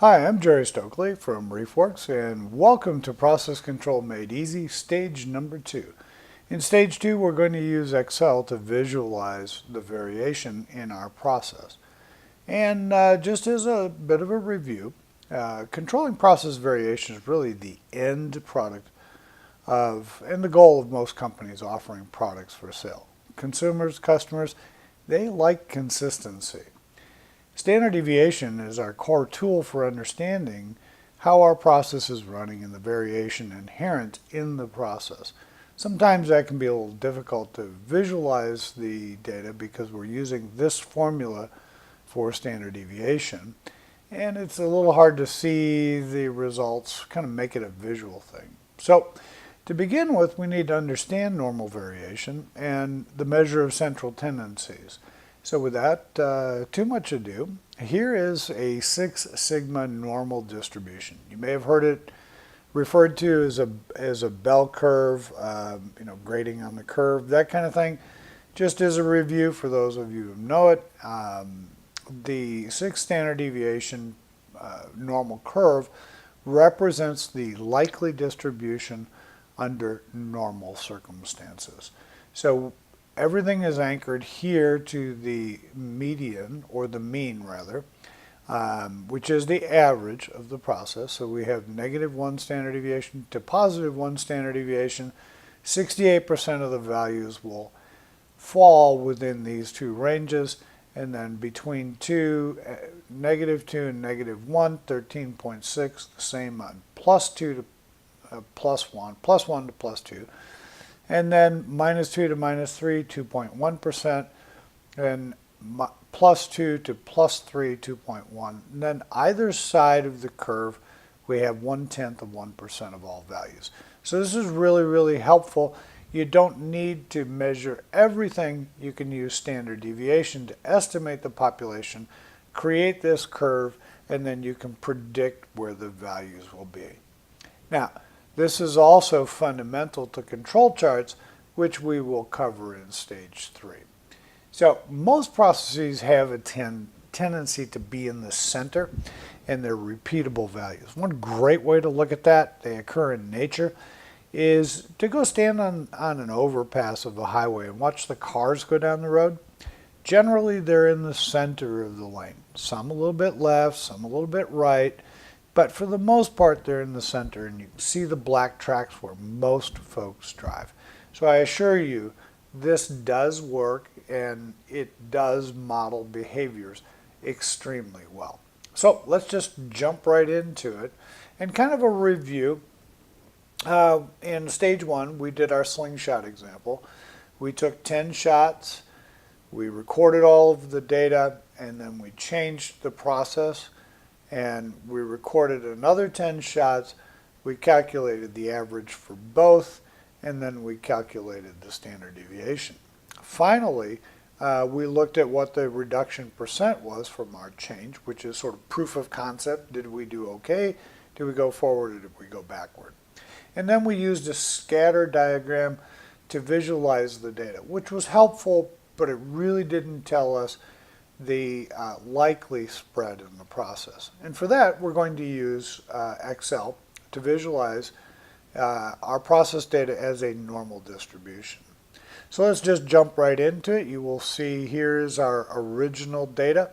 Hi, I'm Jerry Stokely from ReefWorks, and welcome to Process Control Made Easy, stage number 2. In stage 2, we're going to use Excel to visualize the variation in our process. And just as a bit of a review, controlling process variation is really the end product of, and the goal of most companies offering products for sale. Consumers, customers, they like consistency. Standard deviation is our core tool for understanding how our process is running and the variation inherent in the process. Sometimes that can be a little difficult to visualize the data because we're using this formula for standard deviation, and it's a little hard to see the results, kind of make it a visual thing. So to begin with, we need to understand normal variation and the measure of central tendencies. So without too much ado, here is a Six Sigma normal distribution. You may have heard it referred to as a bell curve, grading on the curve, that kind of thing. Just as a review for those of you who know it, the six standard deviation normal curve represents the likely distribution under normal circumstances. So everything is anchored here to the median, or the mean rather, which is the average of the process. So we have -1 standard deviation to +1 standard deviation. 68% of the values will fall within these two ranges, and then between -2 and -1, 13.6, the same on +2 to +1, +1 to +2. And then -2 to -3, 2.1%, and +2 to +3, 2.1. And then either side of the curve, we have 1/10 of 1% of all values. So this is really, really helpful. You don't need to measure everything. You can use standard deviation to estimate the population, create this curve, and then you can predict where the values will be. Now, this is also fundamental to control charts, which we will cover in stage 3. So most processes have a tendency to be in the center, and they're repeatable values. One great way to look at that, they occur in nature, is to go stand on an overpass of a highway and watch the cars go down the road. Generally, they're in the center of the lane. Some a little bit left, some a little bit right. But for the most part, they're in the center, and you can see the black tracks where most folks drive. So I assure you, this does work, and it does model behaviors extremely well. So let's just jump right into it. And kind of a review, in stage 1, we did our slingshot example. We took 10 shots, we recorded all of the data, and then we changed the process, and we recorded another 10 shots. We calculated the average for both, and then we calculated the standard deviation. Finally, we looked at what the reduction percent was from our change, which is sort of proof of concept. Did we do okay? Did we go forward, or did we go backward? And then we used a scatter diagram to visualize the data, which was helpful, but it really didn't tell us the likely spread in the process. And for that, we're going to use Excel to visualize our process data as a normal distribution. So let's just jump right into it. You will see here's our original data.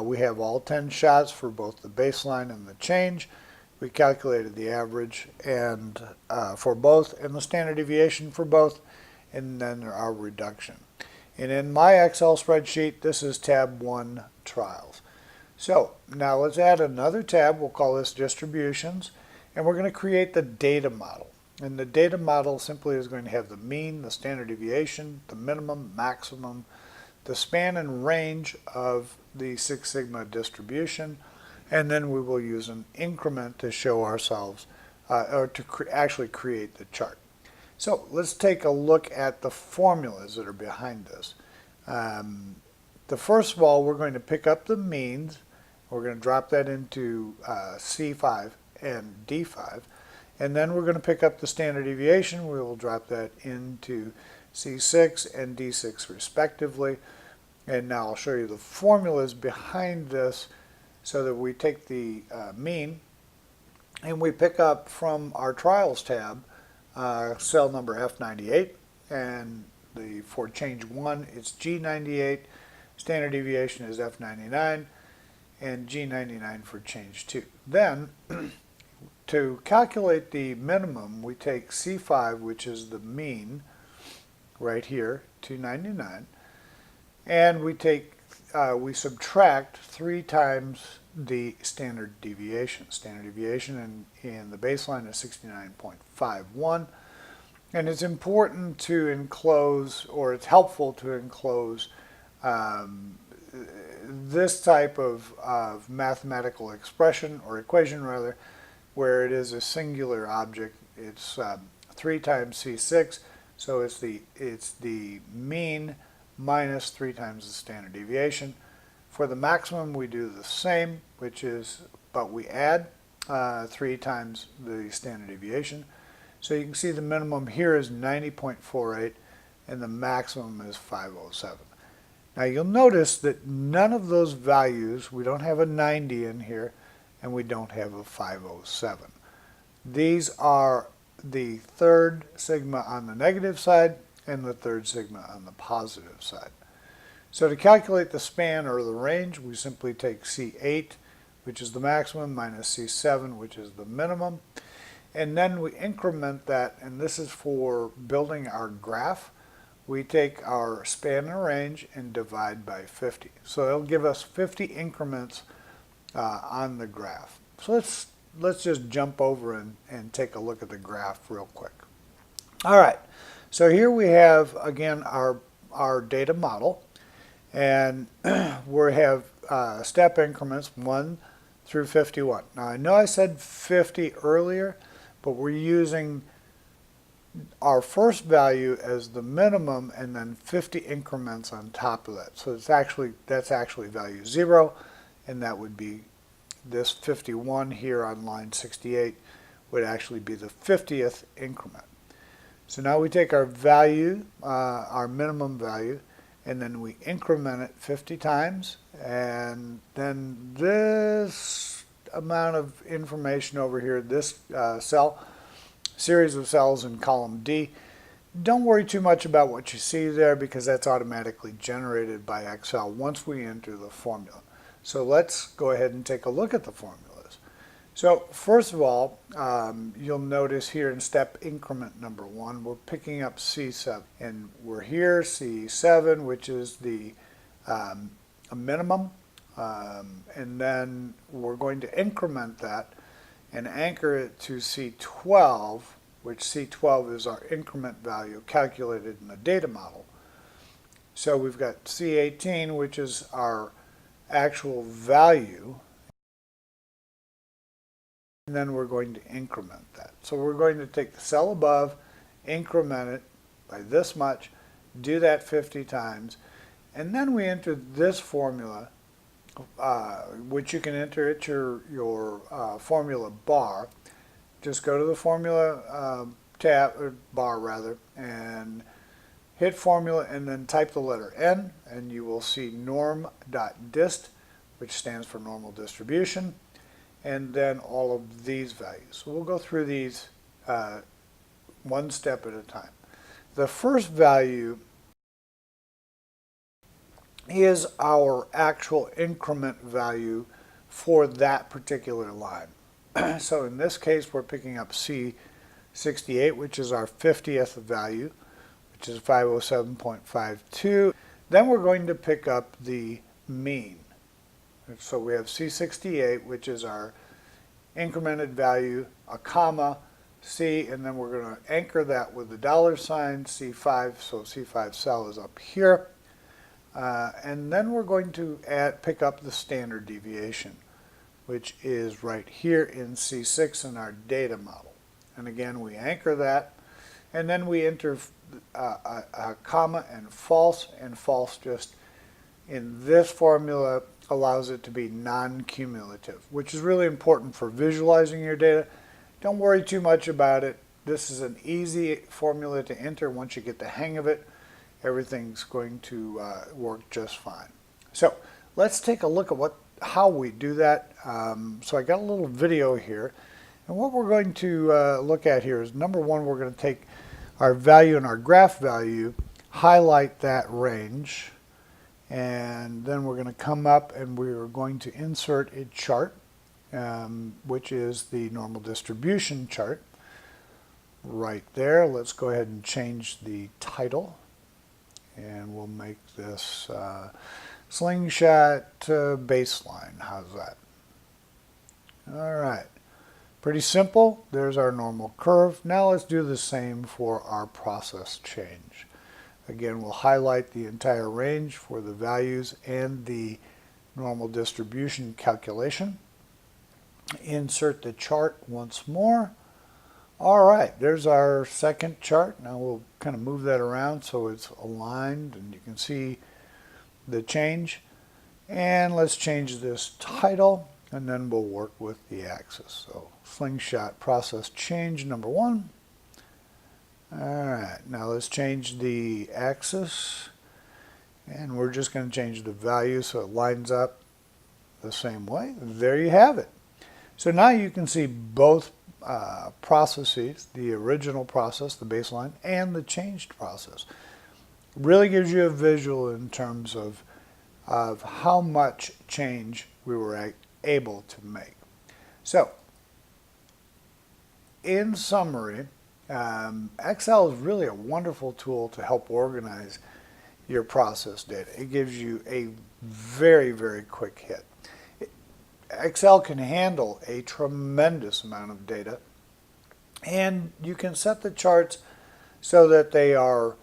We have all 10 shots for both the baseline and the change. We calculated the average and for both, and the standard deviation for both, and then our reduction. And in my Excel spreadsheet, this is tab 1, trials. So now let's add another tab. We'll call this distributions, and we're going to create the data model. And the data model simply is going to have the mean, the standard deviation, the minimum, maximum, the span and range of the Six Sigma distribution, and then we will use an increment to show ourselves, or to actually create the chart. So let's take a look at the formulas that are behind this. First of all, we're going to pick up the means. We're going to drop that into C5 and D5. And then we're going to pick up the standard deviation. We will drop that into C6 and D6 respectively. And now I'll show you the formulas behind this so that we take the mean and we pick up from our trials tab cell number F98, and for change 1 it's G98, standard deviation is F99, and G99 for change 2. Then to calculate the minimum, we take C5, which is the mean right here, 299, and we subtract 3 times the standard deviation. Standard deviation in the baseline is 69.51, and it's important to enclose, or it's helpful to enclose this type of mathematical expression, or equation rather, where it is a singular object. It's 3 times C6, so it's the mean minus 3 times the standard deviation. For the maximum, we do the same, but we add 3 times the standard deviation. So you can see the minimum here is 90.48, and the maximum is 507. Now you'll notice that none of those values, we don't have a 90 in here, and we don't have a 507. These are the third sigma on the negative side and the third sigma on the positive side. So to calculate the span or the range, we simply take C8, which is the maximum, minus C7, which is the minimum, and then we increment that, and this is for building our graph. We take our span and range and divide by 50. So it'll give us 50 increments on the graph. So let's just jump over and take a look at the graph real quick. All right, so here we have, again, our data model. And we have step increments 1 through 51. Now I know I said 50 earlier, but we're using our first value as the minimum and then 50 increments on top of that. So that's actually value 0, and that would be this 51 here on line 68 would actually be the 50th increment. So now we take our value, our minimum value, and then we increment it 50 times, and then this amount of information over here, this series of cells in column D, don't worry too much about what you see there because that's automatically generated by Excel once we enter the formula. So let's go ahead and take a look at the formulas. So first of all, you'll notice here in step increment number 1, we're picking up C7. And we're here, C7, which is the a minimum. And then we're going to increment that and anchor it to C12, which C12 is our increment value calculated in the data model. So we've got C18, which is our actual value, and then we're going to increment that. So we're going to take the cell above, increment it by this much, do that 50 times, and then we enter this formula, which you can enter at your formula bar. Just go to the formula tab, or bar rather, and hit formula and then type the letter N, and you will see norm.dist, which stands for normal distribution, and then all of these values. So we'll go through these one step at a time. The first value is our actual increment value for that particular line. So in this case, we're picking up C68, which is our 50th value, which is 507.52. Then we're going to pick up the mean. So we have C68, which is our incremented value, a comma, C, and then we're going to anchor that with the $sign, C5, so C5 cell is up here. And then we're going to pick up the standard deviation, which is right here in C6 in our data model. And again, we anchor that, and then we enter a comma and false just in this formula allows it to be non-cumulative, which is really important for visualizing your data. Don't worry too much about it. This is an easy formula to enter. Once you get the hang of it, everything's going to work just fine. So let's take a look at what how we do that. So I got a little video here. And what we're going to look at here is, number one, we're going to take our value and our graph value, highlight that range, and then we're going to come up and we're going to insert a chart, which is the normal distribution chart right there. Let's go ahead and change the title, and we'll make this slingshot baseline. How's that? All right. Pretty simple. There's our normal curve. Now let's do the same for our process change. Again, we'll highlight the entire range for the values and the normal distribution calculation. Insert the chart once more. All right, there's our second chart. Now we'll kind of move that around so it's aligned and you can see the change. And let's change this title, and then we'll work with the axis. So slingshot process change number one. All right, now let's change the axis, and we're just going to change the value so it lines up the same way. There you have it. So now you can see both processes, the original process, the baseline, and the changed process. Really gives you a visual in terms of how much change we were able to make. So, in summary, Excel is really a wonderful tool to help organize your process data. It gives you a very, very quick hit. Excel can handle a tremendous amount of data, and you can set the charts so that they are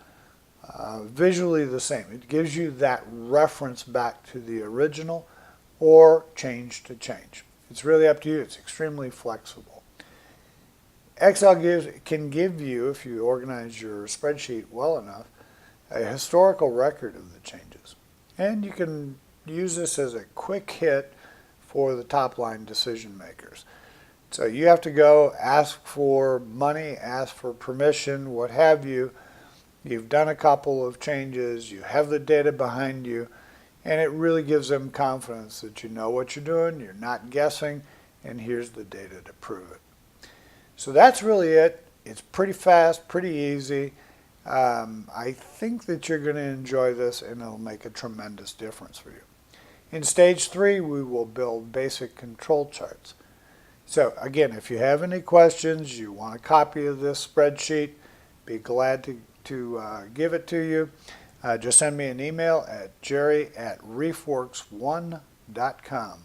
visually the same. It gives you that reference back to the original or change to change. It's really up to you. It's extremely flexible. Excel can give you, if you organize your spreadsheet well enough, a historical record of the changes. And you can use this as a quick hit for the top line decision makers. So you have to go ask for money, ask for permission, what have you. You've done a couple of changes, you have the data behind you, and it really gives them confidence that you know what you're doing, you're not guessing, and here's the data to prove it. So that's really it. It's pretty fast, pretty easy. I think that you're going to enjoy this, and it'll make a tremendous difference for you. In stage 3, we will build basic control charts. So again, if you have any questions, you want a copy of this spreadsheet, be glad to give it to you. Just send me an email at jerry@reefworks1.com.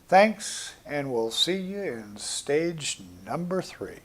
Thanks, and we'll see you in stage number 3.